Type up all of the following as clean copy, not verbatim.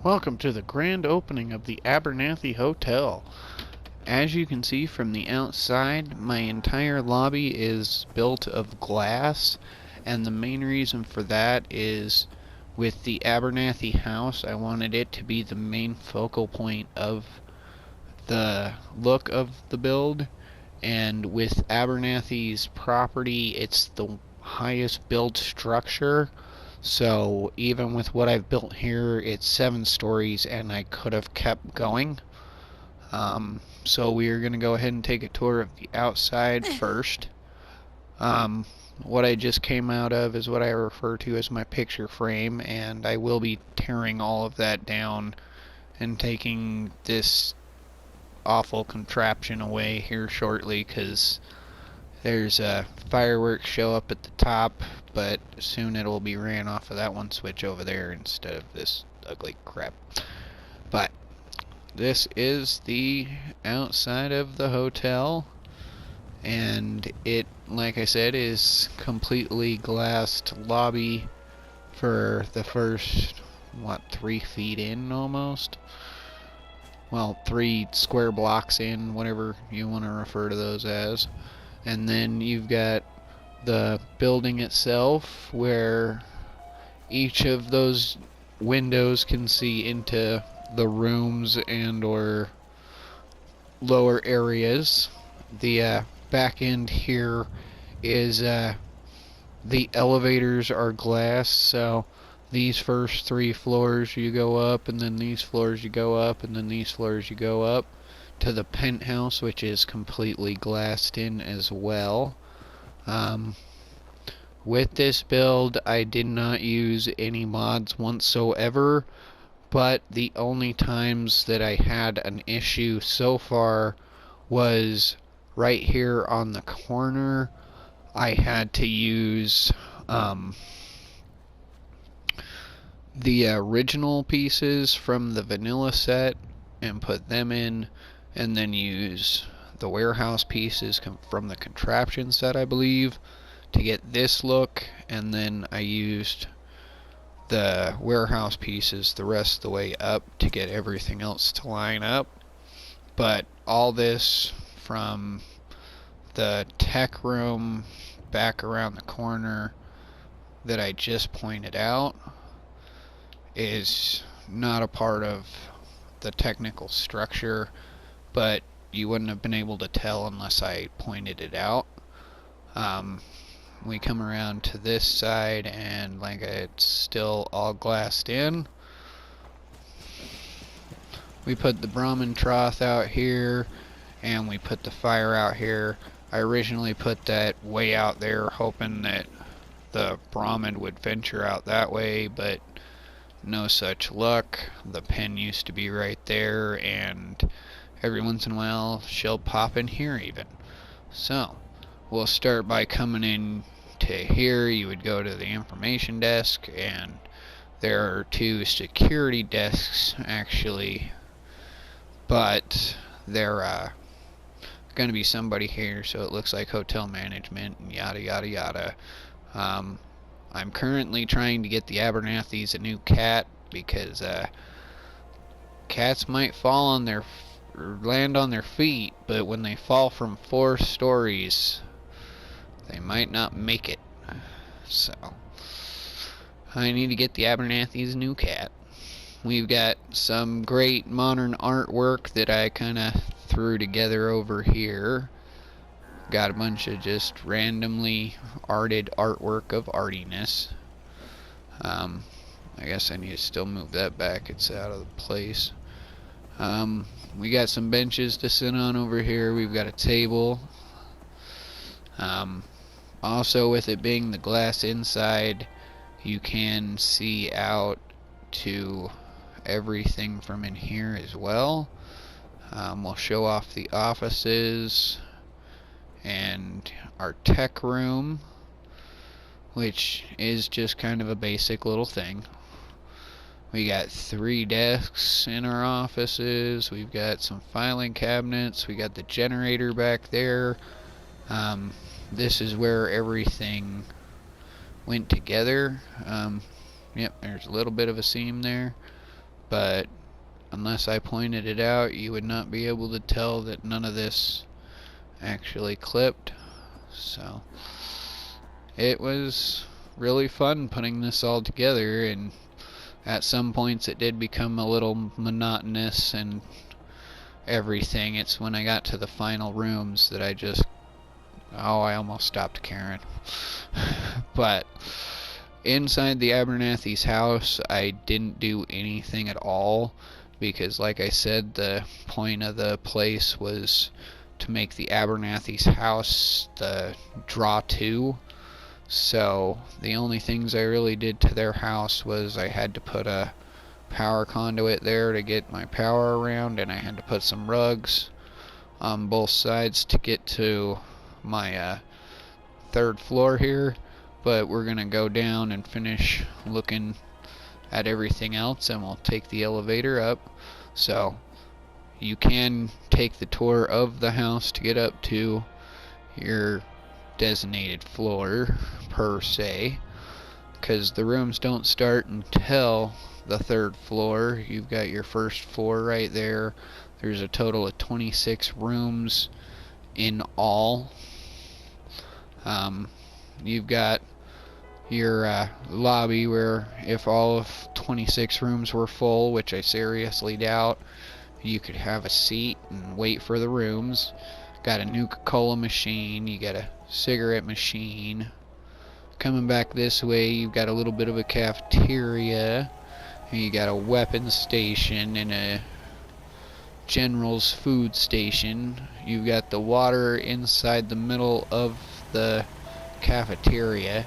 Welcome to the grand opening of the Abernathy Hotel. As you can see from the outside, my entire lobby is built of glass, and the main reason for that is with the Abernathy house, I wanted it to be the main focal point of the look of the build, and with Abernathy's property, it's the highest built structure. So even with what I've built here, it's 7 stories and I could have kept going. So we are going to go ahead and take a tour of the outside first. What I just came out of is what I refer to as my picture frame, and I will be tearing all of that down and taking this awful contraption away here shortly, because there's a fireworks show up at the top, but soon it'll be ran off of that one switch over there instead of this ugly crap. But this is the outside of the hotel, and it, like I said, is completely glassed lobby for the first, 3 feet in almost? Well, 3 square blocks in, whatever you want to refer to those as. And then you've got the building itself, where each of those windows can see into the rooms and or lower areas. The back end here is the elevators are glass, so these first 3 floors you go up, and then these floors you go up, and then these floors you go up to the penthouse, which is completely glassed in as well. With this build, I did not use any mods whatsoever, but the only times that I had an issue so far was right here on the corner. I had to use the original pieces from the vanilla set and put them in, and then use the warehouse pieces from the contraption set, I believe, to get this look, and then I used the warehouse pieces the rest of the way up to get everything else to line up. But all this from the tech room back around the corner that I just pointed out is not a part of the technical structure, but you wouldn't have been able to tell unless I pointed it out. We come around to this side, and like it's still all glassed in. We put the Brahmin trough out here, and we put the fire out here. I originally put that way out there, hoping that the Brahmin would venture out that way, but no such luck. The pen used to be right there, and every once in a while she'll pop in here even. So we'll start by coming in to here. You would go to the information desk, and there are 2 security desks actually, but they're going to be somebody here, so it looks like hotel management and yada yada yada. I'm currently trying to get the Abernathys a new cat, because cats might fall on their land on their feet, but when they fall from 4 stories, they might not make it. So I need to get the Abernathy's new cat. We've got some great modern artwork that I kind of threw together over here. Got a bunch of just randomly arted artwork of artiness. I guess I need to still move that back, it's out of place. We got some benches to sit on over here. We've got a table. Also, with it being the glass inside, you can see out to everything from in here as well. We'll show off the offices and our tech room, which is just kind of a basic little thing. We got 3 desks in our offices. We've got some filing cabinets. We got the generator back there. This is where everything went together. Yep, there's a little bit of a seam there, but unless I pointed it out, you would not be able to tell that none of this actually clipped. So it was really fun putting this all together, and at some points it did become a little monotonous and everything. It's when I got to the final rooms that I almost stopped caring. But inside the Abernathy's house, I didn't do anything at all, because like I said, the point of the place was to make the Abernathy's house the draw to. So the only things I really did to their house was I had to put a power conduit there to get my power around, and I had to put some rugs on both sides to get to my third floor here. But we're gonna go down and finish looking at everything else, and we'll take the elevator up. So you can take the tour of the house to get up to your designated floor per se, because the rooms don't start until the third floor. You've got your first floor right there. There's a total of 26 rooms in all. You've got your lobby, where if all of 26 rooms were full, which I seriously doubt, you could have a seat and wait for the rooms. Got a Nuka-Cola machine, you got a cigarette machine. Coming back this way, you've got a little bit of a cafeteria, and you got a weapons station and a general's food station. You've got the water inside the middle of the cafeteria.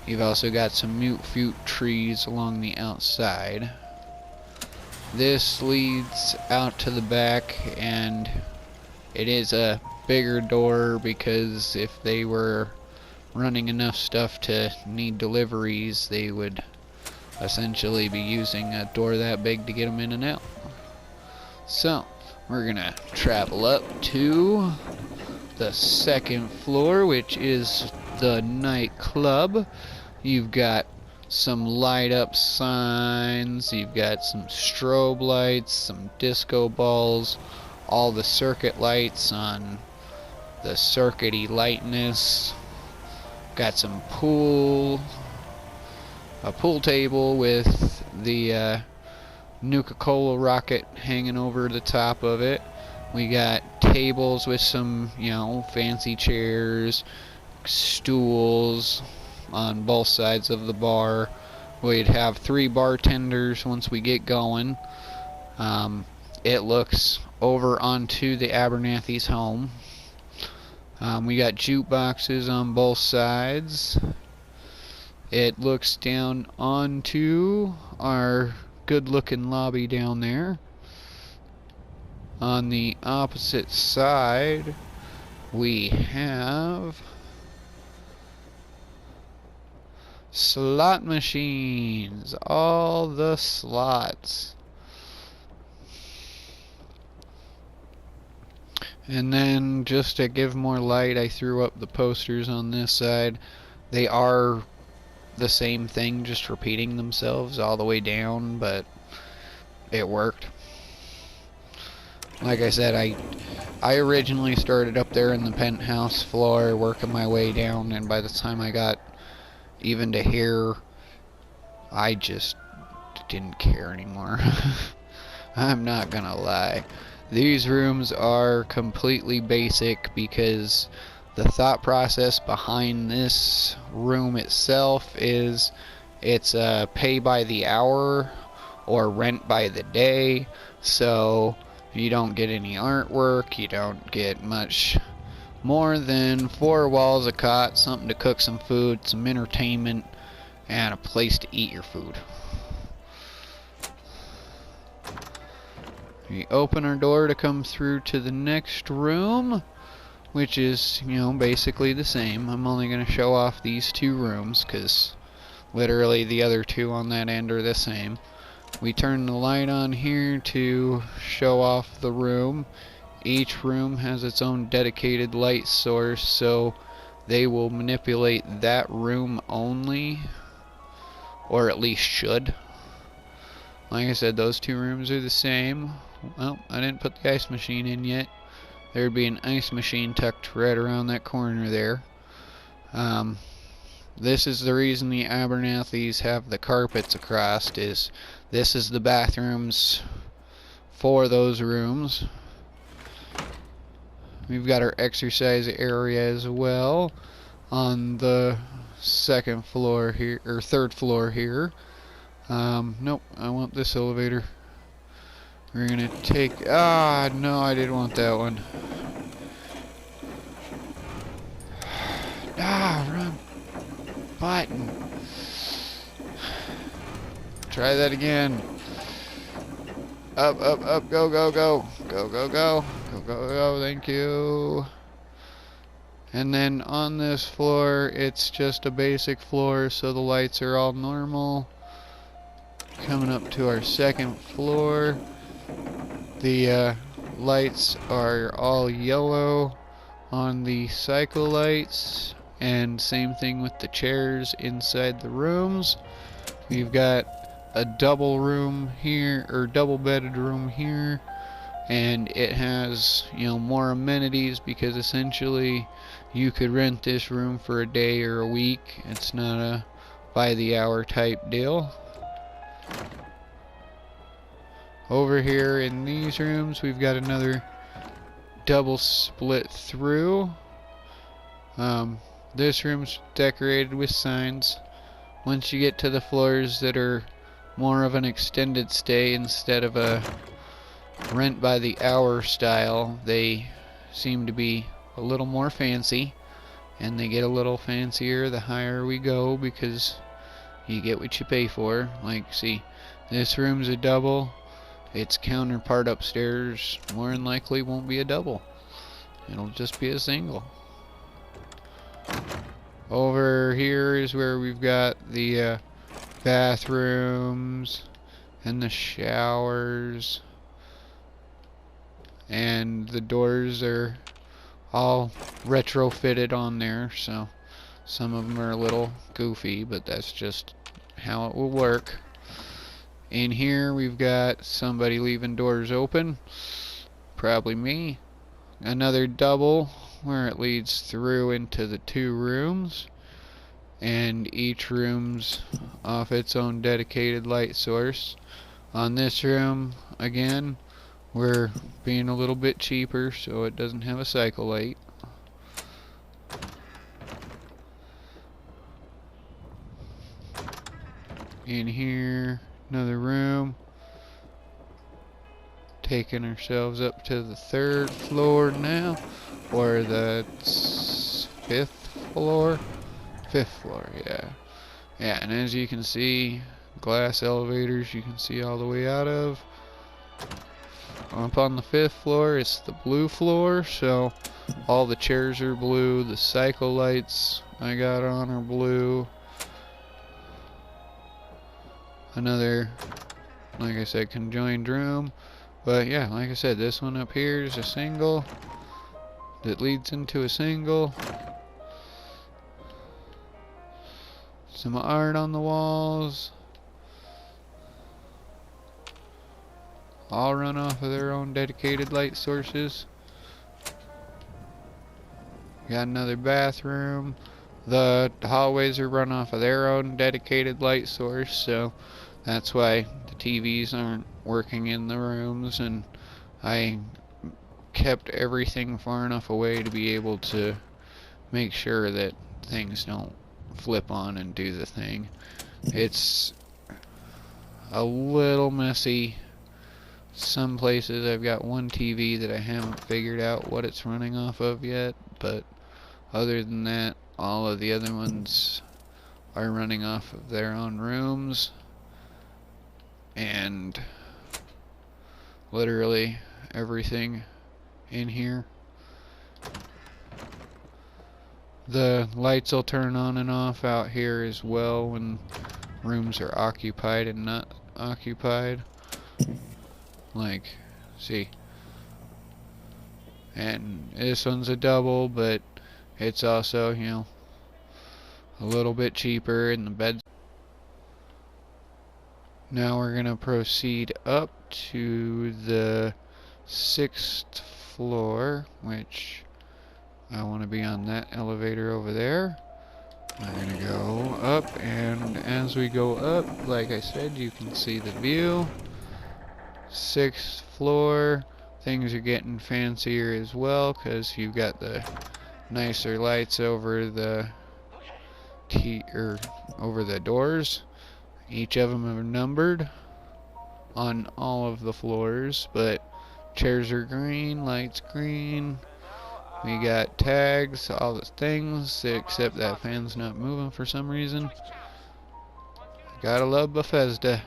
You've also got some mute fruit trees along the outside. This leads out to the back, and it is a bigger door, because if they were running enough stuff to need deliveries, they would essentially be using a door that big to get them in and out. So we're gonna travel up to the second floor, which is the nightclub. You've got some light up signs, you've got some strobe lights, some disco balls, all the circuit lights on the circuity lightness. Got some a pool table with the Nuka-Cola rocket hanging over the top of it. We got tables with some, fancy chairs, stools on both sides of the bar. We'd have 3 bartenders once we get going. It looks over onto the Abernathy's home. We got jukeboxes on both sides. It looks down onto our good-looking lobby down there. On the opposite side, we have slot machines, all the slots. And then, just to give more light, I threw up the posters on this side. They are the same thing, just repeating themselves all the way down, but it worked. Like I said, I originally started up there in the penthouse floor, working my way down, and by the time I got even to here, I just didn't care anymore. I'm not gonna lie. These rooms are completely basic, because the thought process behind this room itself is it's pay by the hour or rent by the day. So you don't get any artwork, you don't get much more than 4 walls, a cot, something to cook some food, some entertainment, and a place to eat your food. We open our door to come through to the next room, which is, basically the same. I'm only going to show off these 2 rooms, because literally the other 2 on that end are the same. We turn the light on here to show off the room. Each room has its own dedicated light source, so they will manipulate that room only, or at least should. Like I said, those two rooms are the same. Well, I didn't put the ice machine in yet. There'd be an ice machine tucked right around that corner there. This is the reason the Abernathys have the carpets across, is this is the bathrooms for those rooms. We've got our exercise area as well on the second floor here, or third floor here. Nope, I want this elevator. We're gonna take, no, I didn't want that one. Run button. Try that again. Up, up, up, go, go, go. Go, go, go. Go, go, go, thank you. And then on this floor, it's just a basic floor, so the lights are all normal. Coming up to our second floor, the lights are all yellow on the cycle lights, and same thing with the chairs inside the rooms. We've got a double room here, or double bedded room here, and it has, you know, more amenities because essentially you could rent this room for a day or a week. It's not a by the hour type deal. Over here in these rooms, we've got another double split through. This room's decorated with signs. Once you get to the floors that are more of an extended stay instead of a rent by the hour style, they seem to be a little more fancy, and they get a little fancier the higher we go because you get what you pay for. Like, see, this room's a double. Its counterpart upstairs more than likely won't be a double. It'll just be a single. Over here is where we've got the bathrooms and the showers, and the doors are all retrofitted on there, so some of them are a little goofy, but that's just how it will work. In here we've got somebody leaving doors open, probably me. Another double where it leads through into the two rooms, and each room's off its own dedicated light source. On this room, again, we're being a little bit cheaper, so it doesn't have a cycle light. In here, another room. Taking ourselves up to the third floor now, or the fifth floor? Fifth floor, yeah. Yeah, and as you can see, glass elevators you can see all the way out of. Up on the fifth floor, it's the blue floor, so all the chairs are blue. The cycle lights I got on are blue. Another, like I said, conjoined room. But yeah, like I said, this one up here is a single that leads into a single. Some art on the walls. All run off of their own dedicated light sources. Got another bathroom. The hallways are run off of their own dedicated light source, so that's why the TVs aren't working in the rooms, and I kept everything far enough away to be able to make sure that things don't flip on and do the thing. It's a little messy. Some places I've got one TV that I haven't figured out what it's running off of yet, but other than that, all of the other ones are running off of their own rooms, and literally everything in here. The lights will turn on and off out here as well when rooms are occupied and not occupied. Like, see, and this one's a double, but it's also, you know, a little bit cheaper, and the beds. Now we're gonna proceed up to the 6th floor, which I want to be on that elevator over there. We're gonna go up, and as we go up, like I said, you can see the view. 6th floor. Things are getting fancier as well, because you've got the nicer lights over the over the doors. Each of them are numbered on all of the floors, but chairs are green, lights green. We got tags, all the things, except that fan's not moving for some reason. Gotta love Bethesda.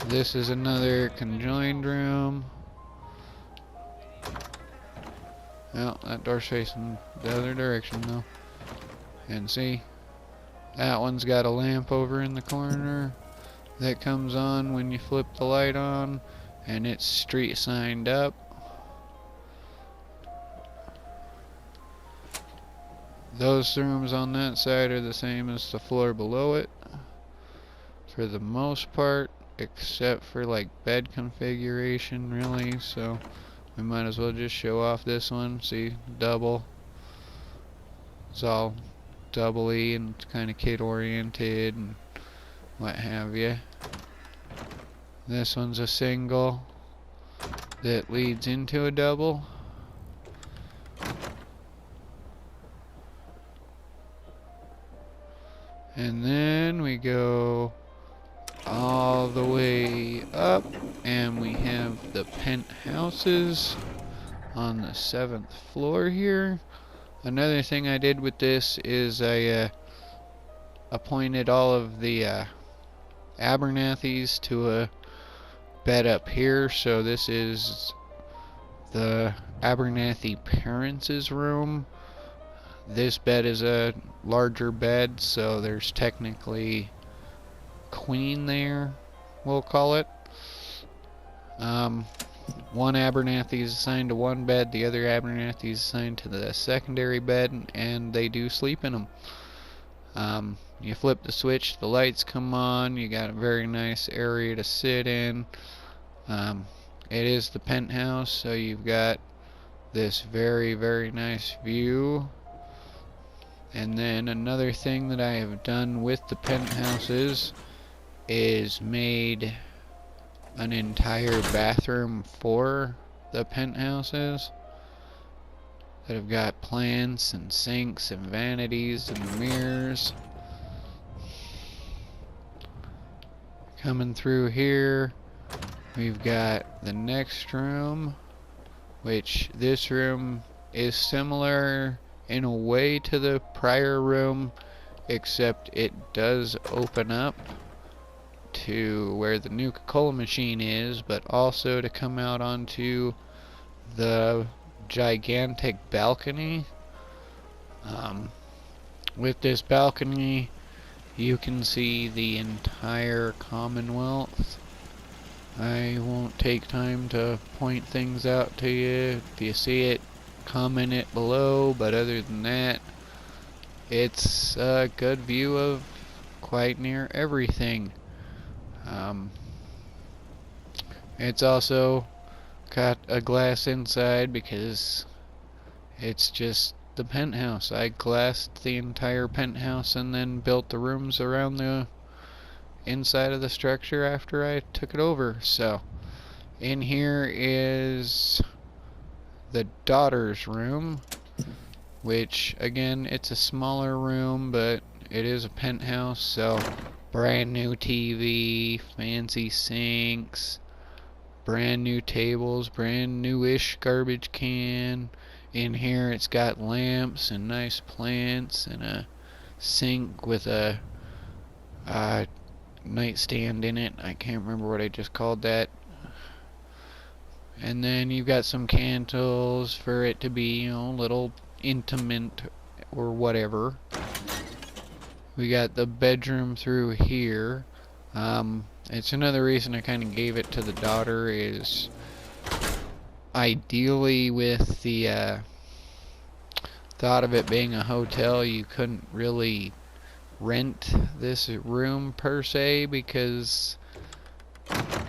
This is another conjoined room. Well, that door's facing the other direction though. And see, that one's got a lamp over in the corner that comes on when you flip the light on, and it's street signed up. Those rooms on that side are the same as the floor below it for the most part, except for like bed configuration really, so we might as well just show off this one. See, double. It's all doubly and kind of kid oriented and what have you. This one's a single that leads into a double. And then we go all the way up, and we have the penthouses on the 7th floor here. Another thing I did with this is I appointed all of the Abernathys to a bed up here. So this is the Abernathy parents' room. This bed is a larger bed, so there's technically queen there, we'll call it. One Abernathy is assigned to one bed, the other Abernathy is assigned to the secondary bed, and they do sleep in them. You flip the switch, the lights come on, you got a very nice area to sit in. It is the penthouse, so you've got this very, very nice view. And then another thing that I have done with the penthouses is made an entire bathroom for the penthouses that have got plants and sinks and vanities and mirrors. Coming through here, we've got the next room, which this room is similar in a way to the prior room, except it does open up to where the Nuka-Cola machine is, but also to come out onto the gigantic balcony. With this balcony, you can see the entire Commonwealth. I won't take time to point things out to you. If you see it, comment it below, but other than that, it's a good view of quite near everything. It's also got a glass inside because it's just the penthouse. I glassed the entire penthouse and then built the rooms around the inside of the structure after I took it over. So in here is the daughter's room, which again, it's a smaller room, but it is a penthouse, so brand new TV, fancy sinks, brand new tables, brand new-ish garbage can. In here it's got lamps and nice plants and a sink with a nightstand in it. I can't remember what I just called that. And then you've got some candles for it to be, you know, a little intimate or whatever. We got the bedroom through here. It's another reason I kind of gave it to the daughter, is ideally with the thought of it being a hotel, you couldn't really rent this room per se, because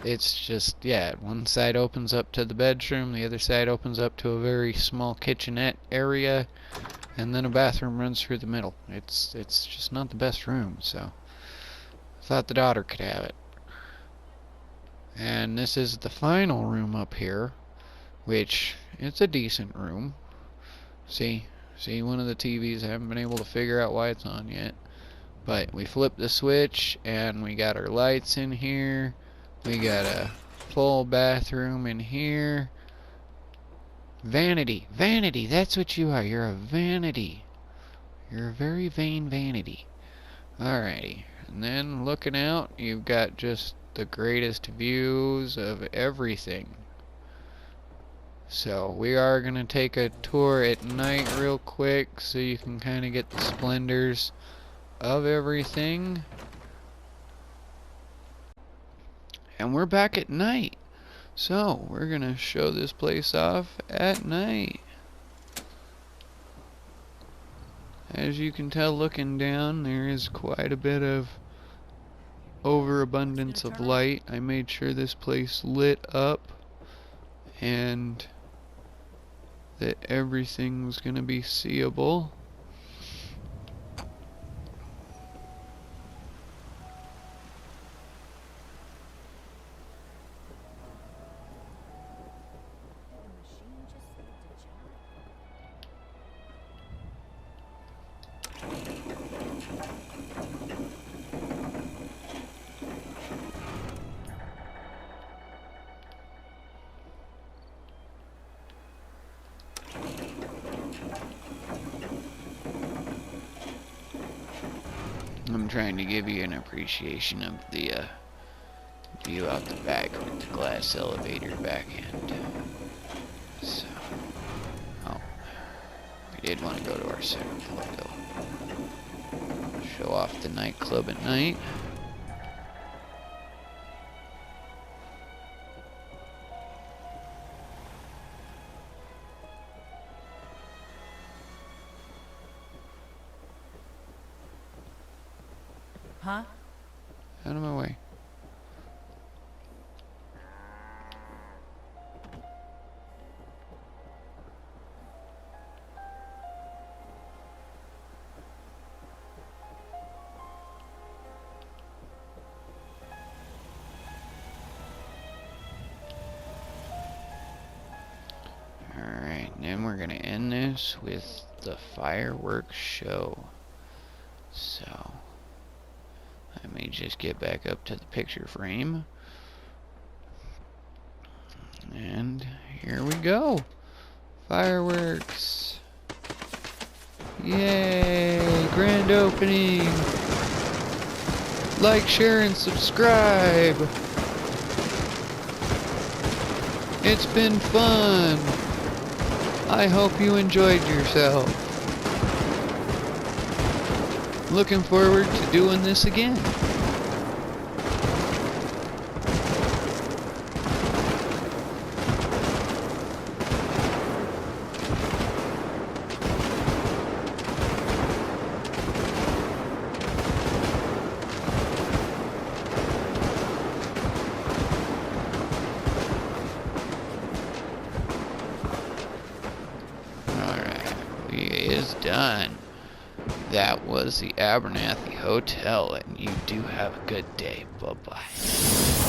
it's just, yeah, one side opens up to the bedroom, the other side opens up to a very small kitchenette area, and then a bathroom runs through the middle. It's just not the best room, so I thought the daughter could have it. And this is the final room up here, which it's a decent room. See, one of the TVs, I haven't been able to figure out why it's on yet. But we flip the switch and we got our lights in here. We got a full bathroom in here. Vanity, that's what you are. You're a vanity. You're a very vain vanity. Alrighty, and then looking out, you've got just the greatest views of everything. So we are going to take a tour at night real quick so you can kind of get the splendors of everything. And we're back at night. So we're going to show this place off at night. As you can tell looking down, there is quite a bit of overabundance of light. I made sure this place lit up and that everything was going to be seeable. I'm trying to give you an appreciation of the view out the back with the glass elevator back end. So, oh, we did want to go to our second floor though. Show off the nightclub at night. Huh? Out of my way. Alright, then we're gonna end this with the fireworks show. So let me just get back up to the picture frame. And here we go. Fireworks. Yay! Grand opening. Like, share, and subscribe. It's been fun. I hope you enjoyed yourself. Looking forward to doing this again. Alright, we is done. That was the Abernathy Hotel, and you do have a good day. Bye-bye.